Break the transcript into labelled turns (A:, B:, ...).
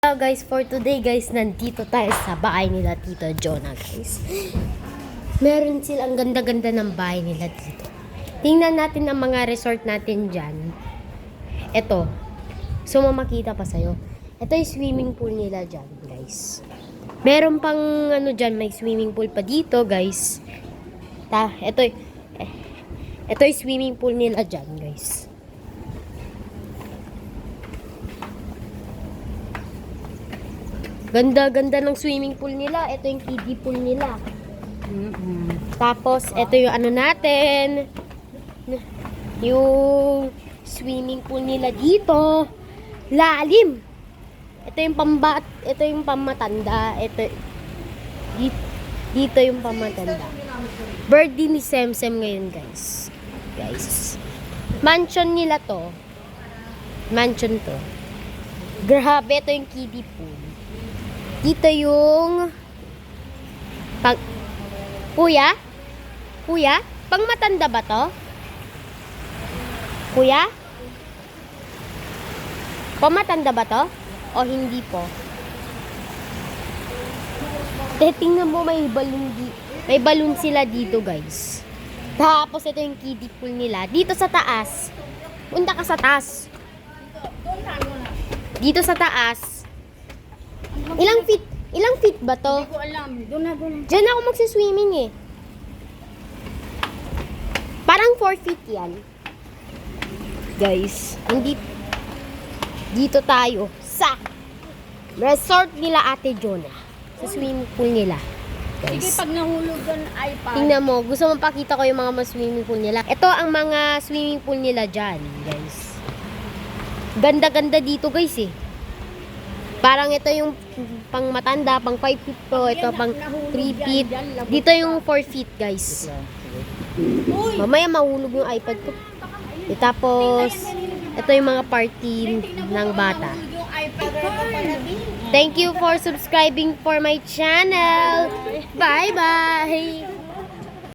A: Hello guys, for today guys, nandito tayo sa bahay nila Tito Jonah guys. Meron silang ganda-ganda ng bahay nila dito. Tingnan natin ang mga resort natin dyan. Ito. So makita pa sa'yo. Ito yung swimming pool nila dyan guys. Meron pang ano dyan, may swimming pool pa dito guys. Ito yung swimming pool nila dyan guys. Ganda-ganda ng swimming pool nila. Ito yung kiddie pool nila. Tapos, ito yung ano natin. Yung swimming pool nila dito. Lalim. Ito yung pamatanda. Dito yung pamatanda. Birthday ni Semsem ngayon, guys. Mansion nila to. Mansion to. Grabe, ito yung kiddie pool. Dito yung Kuya? Pang matanda ba to? Kuya? Pang matanda ba to? O hindi po? Tingnan mo, may balloon sila dito guys. Tapos ito yung kiddie pool nila. Dito sa taas. Punta ka sa taas. Dito sa taas. Ilang feet ba to?
B: Hindi ko alam. Doon na.
A: Diyan ako magsiswimming eh. Parang 4 feet yan. Guys, dito tayo sa resort nila Ate Jonah. Sa swimming pool nila.
B: Sige,
A: Guys,
B: pag nahulog doon, iPad.
A: tingnan mo. Gusto mong pakita ko yung mga swimming pool nila. Ito ang mga swimming pool nila dyan, guys. Ganda-ganda dito, guys eh. Parang ito yung pang matanda, pang 5 feet to, ito pang 3 feet. Dito yung 4 feet, guys. Mamaya mahulog yung iPad ko. Tapos, ito yung mga party ng bata.
B: Yung iPad.
A: Thank you for subscribing for my channel. Bye-bye!